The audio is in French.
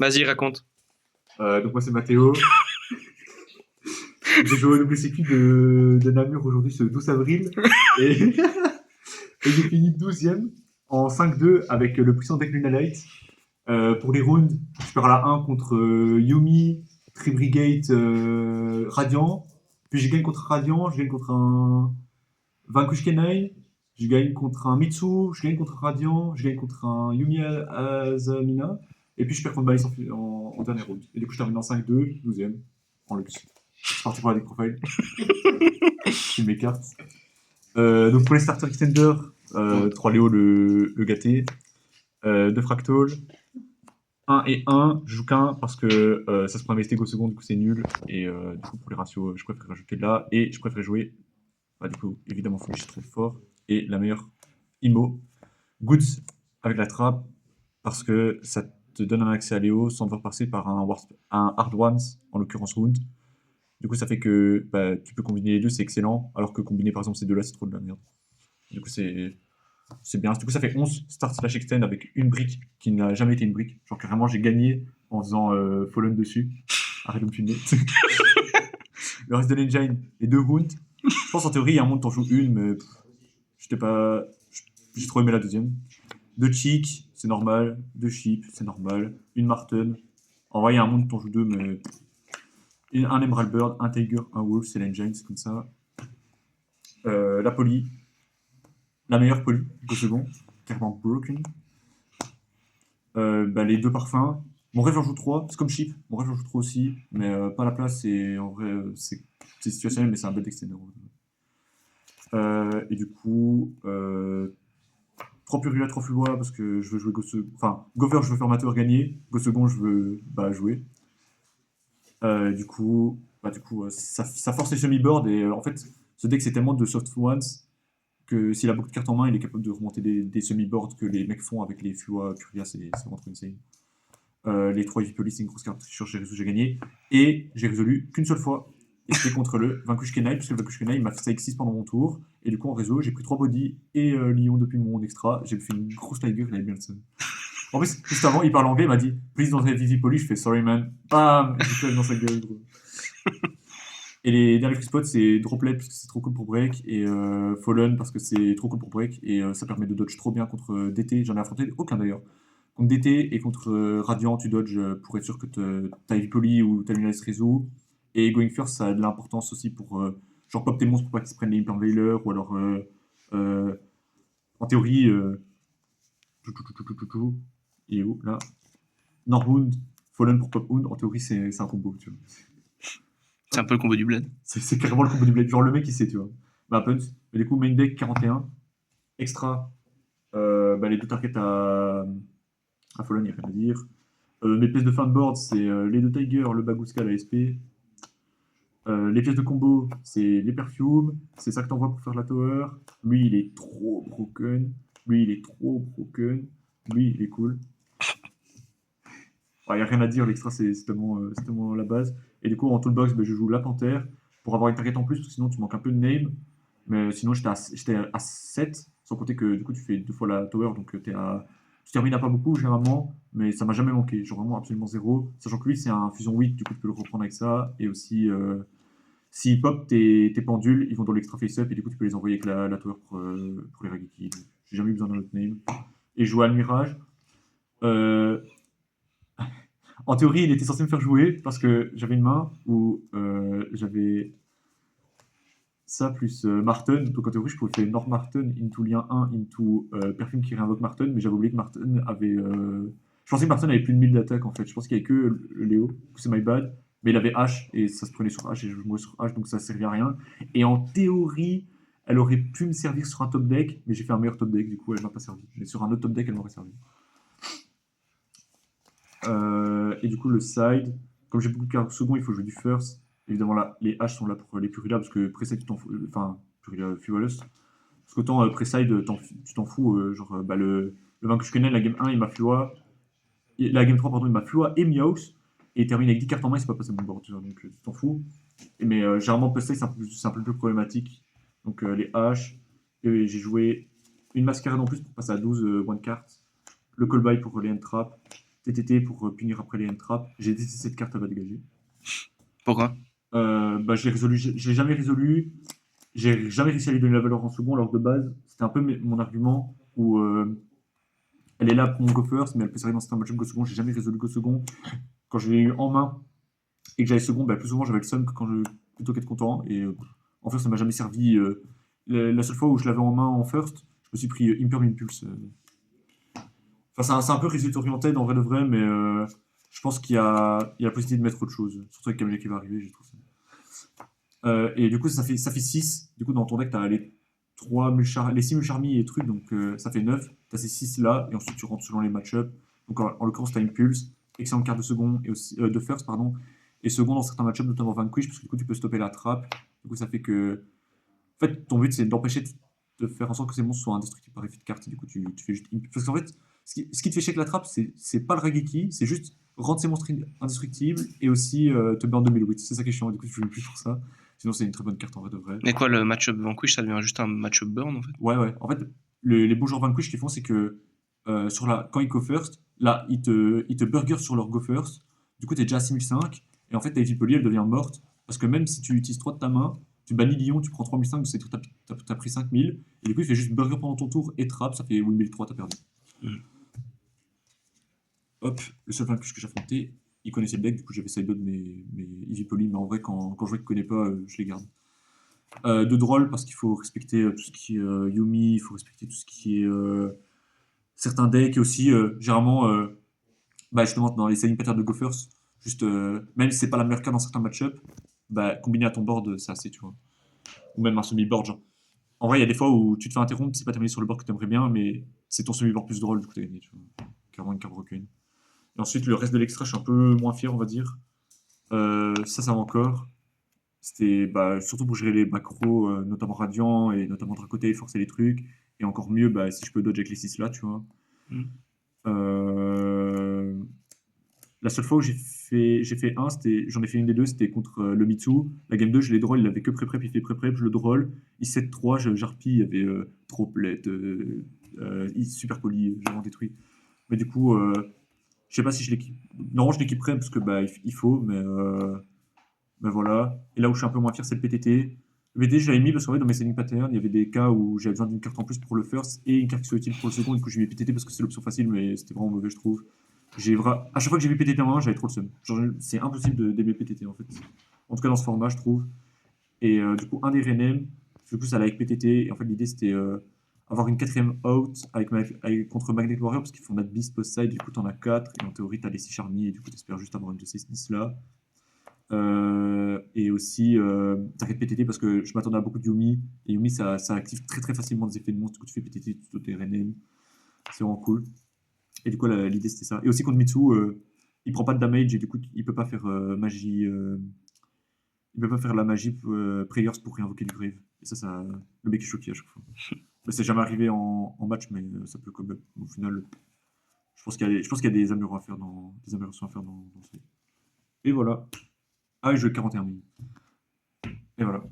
Vas-y, raconte. Donc moi c'est Mathéo. J'ai joué au WCQ de Namur aujourd'hui ce 12 avril. Et, et j'ai fini 12e en 5-2 avec le puissant deck Lunalight. Pour les rounds, je perds la 1 contre Yumi, Tribrigate, Radiant. Puis je gagne contre Radiant, je gagne contre un Vanquish Kenai, je gagne contre un Mitsu, je gagne contre un Radiant, je gagne contre un Yumi Azamina. Et puis je perds contre Balise en dernière round. Et du coup je termine en 5-2, 12e, en luxe. C'est parti pour la deck profile. Je file mes cartes. Donc pour les starter extender, 3 Léo le gâté, 2 Fractal, 1 et 1, je joue qu'un parce que ça se prend investir au second, du coup c'est nul. Et du coup pour les ratios, je préfère rajouter là. Et je préfère jouer, du coup évidemment Foolish très fort. Et la meilleure IMO, Goods avec la trappe, parce que ça te donne un accès à Léo sans devoir passer par un Hard Ones, en l'occurrence Wound. Du coup ça fait que tu peux combiner les deux, c'est excellent. Alors que combiner par exemple ces deux là, c'est trop de la merde. Du coup c'est bien. Du coup, ça fait 11 start slash extend avec une brique qui n'a jamais été une brique. Genre, carrément, j'ai gagné en faisant Fallen dessus. Arrête de me filmer. Le reste de l'engine, les 2 rounds. Je pense en théorie, il y a un monde, t'en joues une, mais j'étais pas. J'ai trop aimé la deuxième. 2 Cheek, c'est normal. 2 Sheep, c'est normal. Une Marten. En vrai, il y a un monde, t'en joues 2, mais. Un Emerald Bird, un Tiger, un Wolf, c'est l'engine, c'est comme ça. La Poly. La meilleure Poly, au second. Carrément broken. Les 2 parfums. Mon rêve, j'en joue 3, c'est comme Chip. Mon rêve, j'en joue 3 aussi, mais pas à la place. Et en vrai, c'est situationnel, mais c'est un bel extender. Et du coup, 3 Purula, 3 Fulbois, parce que je veux jouer Enfin, Gover, je veux faire ma tour gagner. Go second, je veux jouer. Ça force les semi-boards. Et en fait, ce deck, c'est tellement de soft ones que s'il a beaucoup de cartes en main, il est capable de remonter des semi-boards que les mecs font avec les Fulbois, Puria, c'est vraiment trop insane. Les 3 Evipoli, c'est une grosse carte j'ai gagné. Et j'ai résolu qu'une seule fois. Et c'était contre le Vanquish Kenai, puisque le Vanquish Kenai m'a fait ça X6 pendant mon tour. Et du coup, en réseau, j'ai pris 3 body et Lyon depuis mon extra. J'ai fait une grosse tiger, il avait bien le seum. En plus, juste avant, il parle anglais, il m'a dit please don't have Evipoli. Je fais sorry man. Bam. J'ai fait dans sa gueule, gros. Et les derniers free spots, c'est Droplet parce que c'est trop cool pour break, et Fallen parce que c'est trop cool pour break, et ça permet de dodge trop bien contre DT. J'en ai affronté aucun d'ailleurs. Contre DT et contre Radiant, tu dodges pour être sûr que t'as Evipoli ou t'as Lunalis réseau. Et Going First, ça a de l'importance aussi pour genre pop tes monstres pour pas qu'ils se prennent les Implant Veiler, ou alors en théorie. Et où là Norwound, Fallen pour Pop Wound, en théorie c'est un combo, tu vois. C'est un peu le combo du bled. C'est carrément le combo du blade. Genre le mec il sait, tu vois. Punch. Mais du coup, main deck 41. Extra. Les 2 targets à Fallen, il n'y a rien à dire. Mes pièces de fin de board, c'est les 2 Tigers, le Bagooska, la SP. Les pièces de combo, c'est les perfumes. C'est ça que t'envoies pour faire la tower. Lui, il est trop broken. Lui, il est trop broken. Lui, il est cool. Il n'y a rien à dire, l'extra, c'est tellement la base. Et du coup, en toolbox, je joue la panthère pour avoir une target en plus, parce que sinon, tu manques un peu de name. Mais sinon, j'étais à 7, sans compter que du coup, tu fais 2 fois la tower, donc tu termines à pas beaucoup généralement, mais ça m'a jamais manqué, genre vraiment absolument 0. Sachant que lui, c'est un fusion 8, du coup, tu peux le reprendre avec ça. Et aussi, s'il pop tes pendules, ils vont dans l'extra face-up, et du coup, tu peux les envoyer avec la tower pour les Rageki. J'ai jamais eu besoin d'un autre name. Et je joue à le Mirage. En théorie, il était censé me faire jouer parce que j'avais une main où j'avais ça plus Marten. Donc en théorie, je pouvais faire Nord Marten into lien 1 into Perfume qui réinvoque Marten, mais j'avais oublié que Marten avait. Je pensais que Marten avait plus de 1000 d'attaque en fait. Je pense qu'il n'y avait que Léo, c'est my bad. Mais il avait H et ça se prenait sur H et je jouais sur H, donc ça servait à rien. Et en théorie, elle aurait pu me servir sur un top deck, mais j'ai fait un meilleur top deck, du coup elle m'a pas servi. Mais sur un autre top deck, elle m'aurait servi. Et du coup, le side, comme j'ai beaucoup de cartes second, il faut jouer du first. Évidemment, là, les H sont là pour les Purilla, parce que Preside, tu t'en fous. Enfin, Purilla Fuelus. Parce qu'autant Preside, tu t'en fous. Le Vanquish Kenai, la game 1, il m'a Flua. La game 3, pardon, il m'a Flua et Meows. Et il termine avec 10 cartes en main, il s'est pas passé mon board, tu vois, donc tu t'en fous. Mais généralement, Preside, c'est un peu plus problématique. Donc les H. Et j'ai joué une mascarade en plus pour passer à 12 one cards. Le call by pour les end trap. TTT pour punir après les end-traps. J'ai détesté cette carte, elle va dégager. Pourquoi? Bah, je l'ai jamais résolu. J'ai jamais réussi à lui donner la valeur en second, alors de base, c'était un peu mon argument où elle est là pour mon go first, mais elle peut servir dans certains match-up go second. J'ai jamais résolu go second. Quand je l'ai eu en main et que j'avais second, bah, plus souvent j'avais le seum que plutôt qu'être content. Et en first, ça m'a jamais servi. La seule fois où je l'avais en main en first, je me suis pris Imperm Impulse. Enfin, c'est un peu résultat orienté en vrai de vrai, mais je pense il y a possibilité de mettre autre chose. Surtout avec Camélia qui va arriver, je trouve ça. Et du coup, ça fait 6. Du coup, dans ton deck, tu as les 6 Mulcharmy et trucs, donc ça fait 9. Tu as ces 6 là, et ensuite tu rentres selon les match-up. Donc en l'occurrence, tu as Impulse, excellente carte de second, et aussi, de first, pardon, et second dans certains match-up, notamment Vanquish, parce que du coup, tu peux stopper la trappe. Du coup, ça fait que. En fait, ton but, c'est d'empêcher de faire en sorte que ces monstres soient indestructibles par effet de carte. Et du coup, tu fais juste. Parce qu'en fait, ce qui te fait chier avec la trappe, c'est pas le Rageki, c'est juste rendre ces monstres indestructibles et aussi te burn 2008. C'est ça qui est chiant, du coup, tu joues plus pour ça. Sinon, c'est une très bonne carte en vrai de vrai. Mais quoi, le match-up Vanquish, ça devient juste un match-up burn en fait? Ouais, ouais. En fait, les beaux joueurs Vanquish, ce qu'ils font, c'est que quand ils go first, là, ils te burger sur leur go first. Du coup, t'es déjà à 6005. Et en fait, ta Evie elle devient morte. Parce que même si tu utilises 3 de ta main, tu bannis Lyon, tu prends 3005, donc c'est t'as pris 5000. Et du coup, il fait juste burger pendant ton tour et trap, ça fait 8003, t'as perdu. Hop, le seul Vanquish que j'ai affronté, il connaissait le deck, du coup, j'avais side de mes Evie mais en vrai, quand je vois qu'il connaît pas, je les garde. De drôle parce qu'il faut respecter tout ce qui est Yumi, il faut respecter tout ce qui est certains decks et aussi généralement bah justement dans les selling patterns de Gophers, juste même si c'est pas la meilleure carte dans certains match-up, bah combiné à ton board c'est assez, tu vois. Ou même un semi-board genre. En vrai, il y a des fois où tu te fais interrompre, c'est pas terminé sur le board que t'aimerais bien, mais c'est ton semi-board plus drôle, du coup t'as gagné, tu vois. Carrément une carte broken. Et ensuite le reste de l'extra, je suis un peu moins fier, on va dire. Ça va encore. C'était bah, surtout pour gérer les macros, notamment Radiant et notamment Dracoté, forcer les trucs. Et encore mieux, bah, si je peux dodge avec les 6 là, tu vois. Mm. La seule fois où j'ai fait un, j'en ai fait une des deux, c'était contre le Mitsu. La game 2, je l'ai droll, il avait que pré-prep, il fait pré-prep, je le droll. Il 7-3, j'arpie, il y avait Droplet, il super poli, j'ai vraiment détruit. Mais du coup, je sais pas si je l'équipe. Non, je l'équiperai parce que bah, il faut, mais voilà. Et là où je suis un peu moins fier, c'est le PTT. Le PTT, je l'avais mis parce qu'en fait, dans mes selling patterns, il y avait des cas où j'avais besoin d'une carte en plus pour le first et une carte qui soit utile pour le second. Du coup, j'ai mis PTT parce que c'est l'option facile, mais c'était vraiment mauvais, je trouve. À chaque fois que j'ai mis PTT en 1, j'avais trop le seum. Genre, c'est impossible d'aimer PTT en fait. En tout cas, dans ce format, je trouve. Et du coup, un des Renem, du coup, ça allait avec PTT. Et en fait, l'idée, c'était avoir une quatrième out contre Magnet Warrior parce qu'ils font notre Beast post-side. Du coup, t'en as 4. Et en théorie, t'as les 6 Charmy. Et du coup, t'espères juste avoir une de ces 10 là. Et aussi, t'arrêtes PTT parce que je m'attendais à beaucoup de Yumi. Et Yumi, ça active très très facilement des effets de monstre. Du coup, tu fais PTT, tu tes Renem. C'est vraiment cool. Et du coup, l'idée c'était ça. Et aussi contre Mitsu, il prend pas de damage et du coup, il peut pas faire magie. Il peut pas faire la magie Prayers pour réinvoquer du Grave. Et ça, le mec est choqué à chaque fois. Mais c'est jamais arrivé en match, mais ça peut quand même. Au final, je pense qu'il y a des améliorations à faire dans ce. Et voilà. Ah, je joue 41 000. Et voilà.